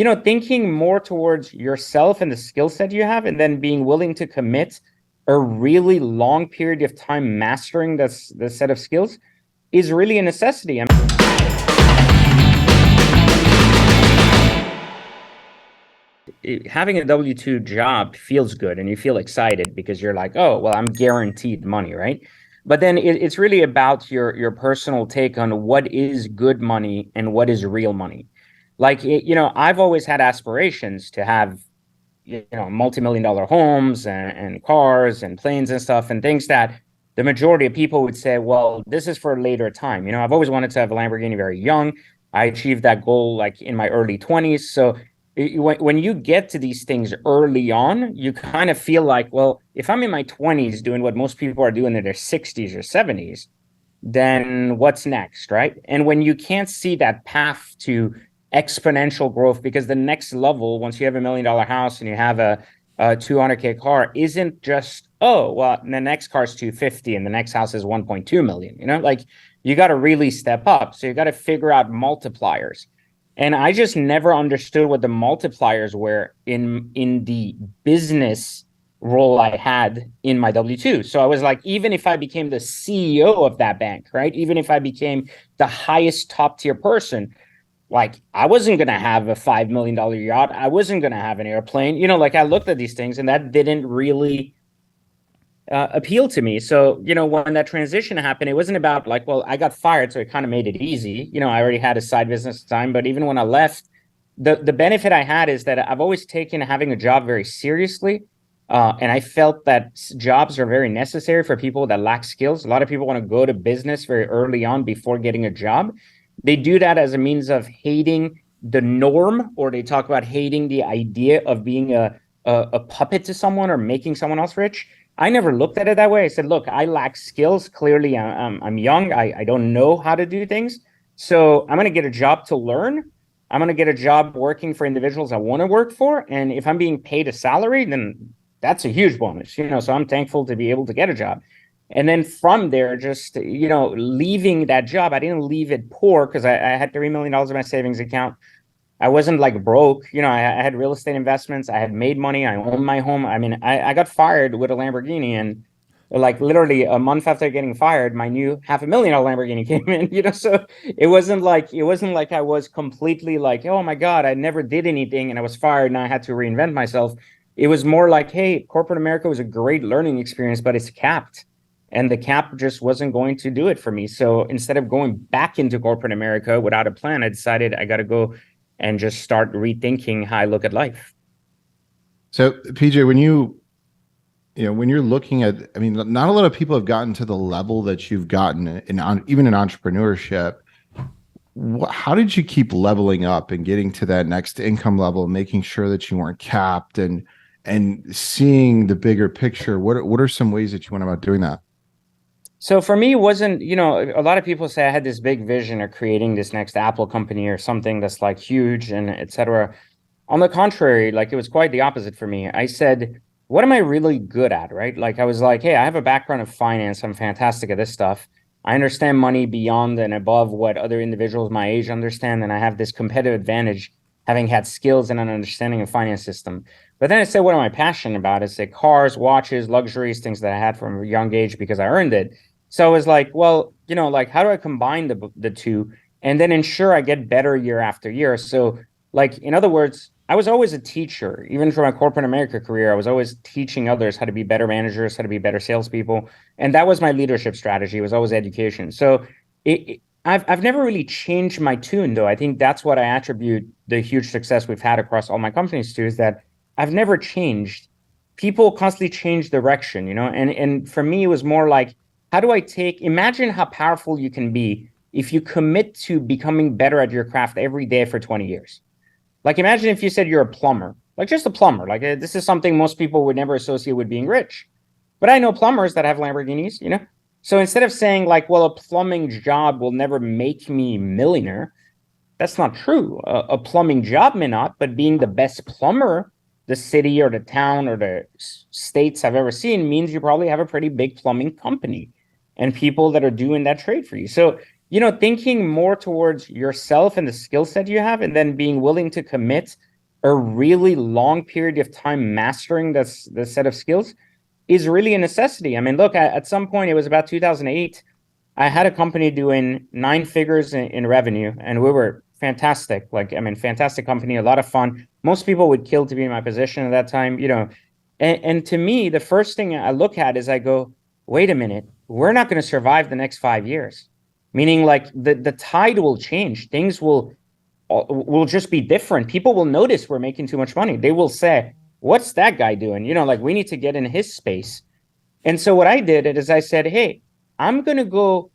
Thinking more towards yourself and the skill set you have, and then being willing to commit a really long period of time mastering the set of skills is really a necessity. Having a W-2 job feels good and you feel excited because you're like, oh, well, I'm guaranteed money, right? But then it's really about your personal take on what is good money and what is real money. Like, I've always had aspirations to have, multi-million dollar homes and cars and planes and stuff and things that the majority of people would say, well, this is for a later time. I've always wanted to have a Lamborghini very young. I achieved that goal like in my early 20s. So when you get to these things early on, you kind of feel like, well, if I'm in my 20s doing what most people are doing in their 60s or 70s, then what's next, right? And when you can't see that path to exponential growth, because the next level, once you have $1 million house and you have a 200K car, isn't just, oh, well, the next car is 250 and the next house is 1.2 million, like you got to really step up. So you got to figure out multipliers. And I just never understood what the multipliers were in the business role I had in my W-2. So I was like, even if I became the CEO of that bank, right? Even if I became the highest top tier person, like I wasn't going to have a $5 million yacht. I wasn't going to have an airplane. Like I looked at these things and that didn't really appeal to me. So, when that transition happened, it wasn't about like, well, I got fired, so it kind of made it easy. I already had a side business at the time, but even when I left, the benefit I had is that I've always taken having a job very seriously. And I felt that jobs are very necessary for people that lack skills. A lot of people want to go to business very early on before getting a job. They do that as a means of hating the norm, or they talk about hating the idea of being a puppet to someone or making someone else rich. I never looked at it that way. I said, look, I lack skills. Clearly, I'm young. I don't know how to do things. So I'm going to get a job to learn. I'm going to get a job working for individuals I want to work for. And if I'm being paid a salary, then that's a huge bonus, so I'm thankful to be able to get a job. And then from there, just, leaving that job, I didn't leave it poor because I had $3 million in my savings account. I wasn't like broke, I had real estate investments. I had made money. I owned my home. I mean, I got fired with a Lamborghini, and like literally a month after getting fired, my new $500,000 Lamborghini came in, so it wasn't like I was completely like, oh my God, I never did anything and I was fired and I had to reinvent myself. It was more like, hey, corporate America was a great learning experience, but it's capped. And the cap just wasn't going to do it for me. So instead of going back into corporate America without a plan, I decided I got to go and just start rethinking how I look at life. So PJ, when you're looking at, I mean, not a lot of people have gotten to the level that you've gotten even in entrepreneurship. How did you keep leveling up and getting to that next income level, making sure that you weren't capped and seeing the bigger picture? What are some ways that you went about doing that? So for me, it wasn't, a lot of people say I had this big vision of creating this next Apple company or something that's like huge and et cetera. On the contrary, like it was quite the opposite for me. I said, what am I really good at, right? Like I was like, hey, I have a background of finance. I'm fantastic at this stuff. I understand money beyond and above what other individuals my age understand. And I have this competitive advantage having had skills and an understanding of finance system. But then I said, what am I passionate about? I said cars, watches, luxuries, things that I had from a young age because I earned it. So I was like, well, like how do I combine the two and then ensure I get better year after year? So like, in other words, I was always a teacher, even for my corporate America career. I was always teaching others how to be better managers, how to be better salespeople. And that was my leadership strategy. It was always education. So I've never really changed my tune, though. I think that's what I attribute the huge success we've had across all my companies to, is that I've never changed. People constantly change direction, and for me, it was more like, how do I imagine how powerful you can be if you commit to becoming better at your craft every day for 20 years. Like imagine if you said you're a plumber, like just a plumber, like this is something most people would never associate with being rich. But I know plumbers that have Lamborghinis, So instead of saying like, well, a plumbing job will never make me a millionaire, that's not true. A plumbing job may not, but being the best plumber the city or the town or the states I've ever seen means you probably have a pretty big plumbing company and people that are doing that trade for you. So, thinking more towards yourself and the skill set you have, and then being willing to commit a really long period of time mastering this set of skills is really a necessity. I mean, look, at some point, it was about 2008. I had a company doing 9 figures in revenue, and we were fantastic. Like, I mean, fantastic company, a lot of fun. Most people would kill to be in my position at that time, you know. And to me, the first thing I look at is I go, wait a minute, we're not going to survive the next 5 years. Meaning, like the tide will change. Things will just be different. People will notice we're making too much money. They will say, "What's that guy doing?" You know, like we need to get in his space. And so what I did is I said, "Hey, I'm going to go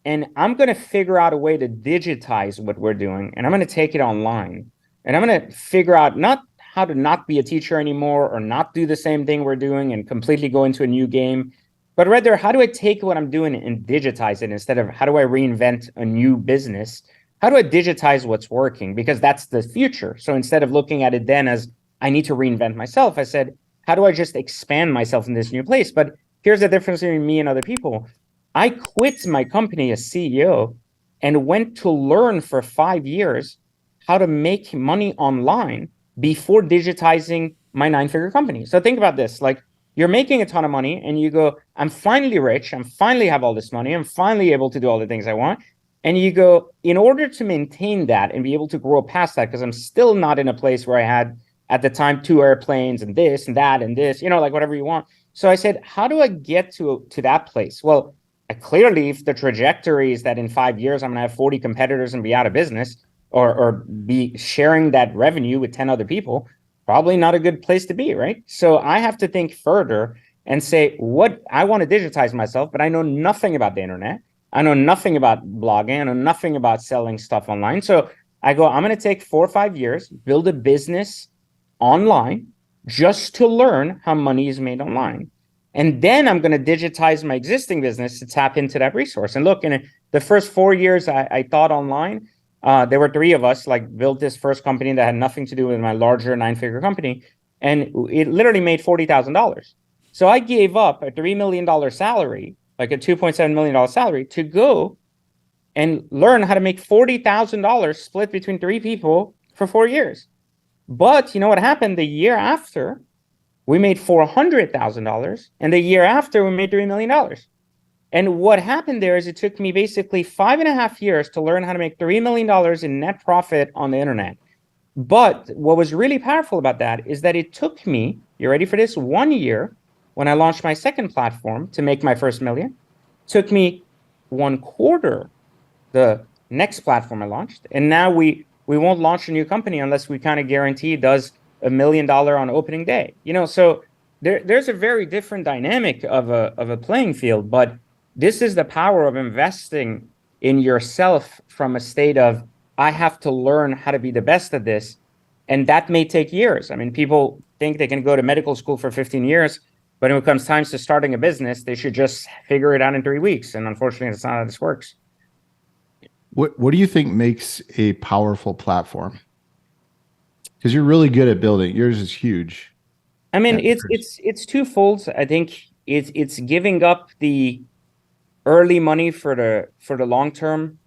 and I'm going to figure out a way to digitize what we're doing, and I'm going to take it online. And I'm going to figure out not how to not be a teacher anymore or not do the same thing we're doing and completely go into a new game, but rather how do I take what I'm doing and digitize it instead of how do I reinvent a new business? How do I digitize what's working? Because that's the future. So instead of looking at it then as I need to reinvent myself, I said, how do I just expand myself in this new place? But here's the difference between me and other people. I quit my company as CEO and went to learn for 5 years how to make money online before digitizing my 9 figure company. So think about this, like you're making a ton of money and you go, I'm finally rich. I'm finally have all this money. I'm finally able to do all the things I want. And you go, in order to maintain that and be able to grow past that, because I'm still not in a place where I had at the time 2 airplanes and this and that and this, you know, like whatever you want. So I said, how do I get to that place? Well, clearly, if the trajectory is that in 5 years I'm going to have 40 competitors and be out of business, or be sharing that revenue with 10 other people, probably not a good place to be, right? So I have to think further and say, what I want to digitize myself, but I know nothing about the internet. I know nothing about blogging. I know nothing about selling stuff online. So I go, I'm going to take 4 or 5 years, build a business online just to learn how money is made online. And then I'm going to digitize my existing business to tap into that resource. And look, in the first 4 years I thought online, there were 3 of us, like built this first company that had nothing to do with my larger 9 figure company. And it literally made $40,000. So I gave up a $3 million salary, like a $2.7 million salary, to go and learn how to make $40,000 split between 3 people for 4 years. But you know what happened? The year after, we made $400,000, and the year after we made $3 million. And what happened there is it took me basically 5.5 years to learn how to make $3 million in net profit on the internet. But what was really powerful about that is that it took me, you ready for this, 1 year when I launched my second platform to make my first million. It took me 1/4 the next platform I launched, and now we won't launch a new company unless we kind of guarantee it does $1 million on opening day. You know, so there's a very different dynamic of a playing field, but this is the power of investing in yourself from a state of I have to learn how to be the best at this, and that may take years. I mean, people think they can go to medical school for 15 years, but when it comes time to starting a business, they should just figure it out in 3 weeks. And unfortunately, that's not how this works. What do you think makes a powerful platform? Because you're really good at building. Yours is huge. I mean, it's twofold. I think it's giving up the early money for the long term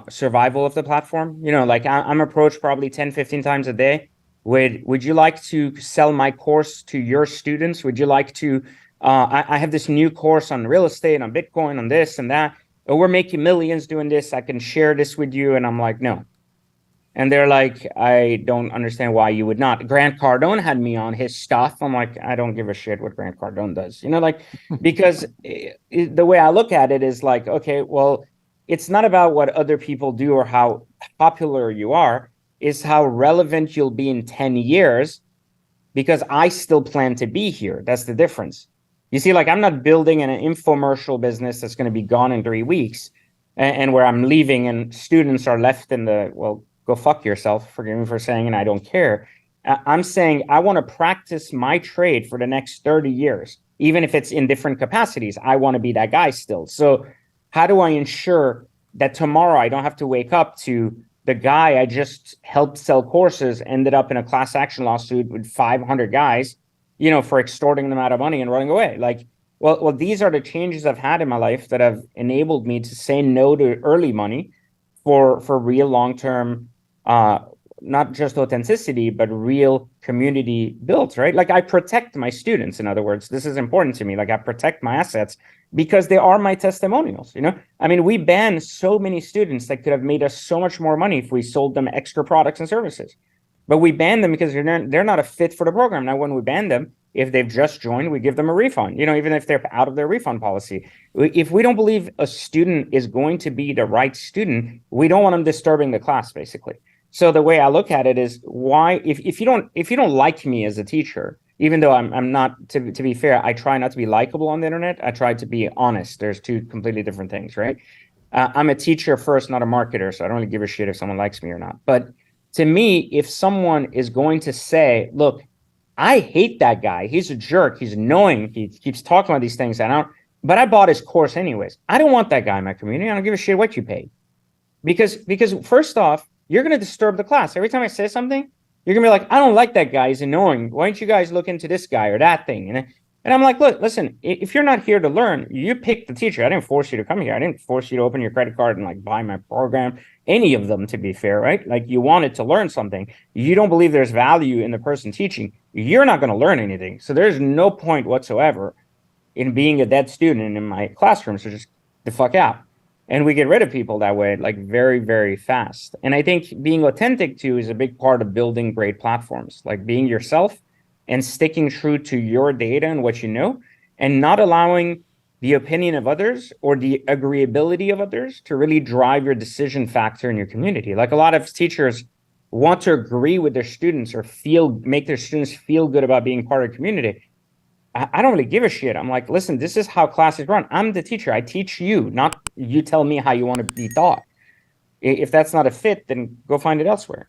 survival of the platform. You know, like I'm approached probably 10, 15 times a day. Would you like to sell my course to your students? Would you like to? I have this new course on real estate, on Bitcoin, on this and that. Oh, we're making millions doing this. I can share this with you. And I'm like, no. And they're like, I don't understand why you would not. Grant Cardone had me on his stuff. I'm like, I don't give a shit what Grant Cardone does. You know, like, because the way I look at it is like, okay, well, it's not about what other people do or how popular you are. It's how relevant you'll be in 10 years because I still plan to be here. That's the difference. You see, like I'm not building an infomercial business that's going to be gone in 3 weeks and where I'm leaving and students are left in the, well, go fuck yourself. Forgive me for saying, and I don't care. I'm saying I want to practice my trade for the next 30 years, even if it's in different capacities. I want to be that guy still. So how do I ensure that tomorrow I don't have to wake up to the guy I just helped sell courses ended up in a class action lawsuit with 500 guys, you know, for extorting them out of money and running away? Like, well, these are the changes I've had in my life that have enabled me to say no to early money for real long-term not just authenticity, but real community built, right? Like I protect my students. In other words, this is important to me. Like I protect my assets because they are my testimonials. I mean, we ban so many students that could have made us so much more money if we sold them extra products and services. But we ban them because they're not a fit for the program. Now, when we ban them, if they've just joined, we give them a refund, even if they're out of their refund policy. If we don't believe a student is going to be the right student, we don't want them disturbing the class, basically. So the way I look at it is why, if you don't like me as a teacher, even though I'm not, to be fair, I try not to be likable on the internet. I try to be honest. There's two completely different things, right? I'm a teacher first, not a marketer, so I don't really give a shit if someone likes me or not. But to me, if someone is going to say, look, I hate that guy. He's a jerk. He's annoying. He keeps talking about these things. But I bought his course anyways. I don't want that guy in my community. I don't give a shit what you paid. Because first off, you're going to disturb the class. Every time I say something, you're going to be like, I don't like that guy. He's annoying. Why don't you guys look into this guy or that thing? And I'm like, look, listen, if you're not here to learn, you pick the teacher. I didn't force you to come here. I didn't force you to open your credit card and like buy my program. Any of them, to be fair, right? Like you wanted to learn something. You don't believe there's value in the person teaching. You're not going to learn anything. So there's no point whatsoever in being a dead student in my classroom. So just the fuck out. And we get rid of people that way, like very, very fast. And I think being authentic too is a big part of building great platforms, like being yourself and sticking true to your data and what you know, and not allowing the opinion of others or the agreeability of others to really drive your decision factor in your community. Like a lot of teachers want to agree with their students or make their students feel good about being part of the community. I don't really give a shit. I'm like, listen, this is how classes run. I'm the teacher. I teach you, not you tell me how you want to be taught. If that's not a fit, then go find it elsewhere.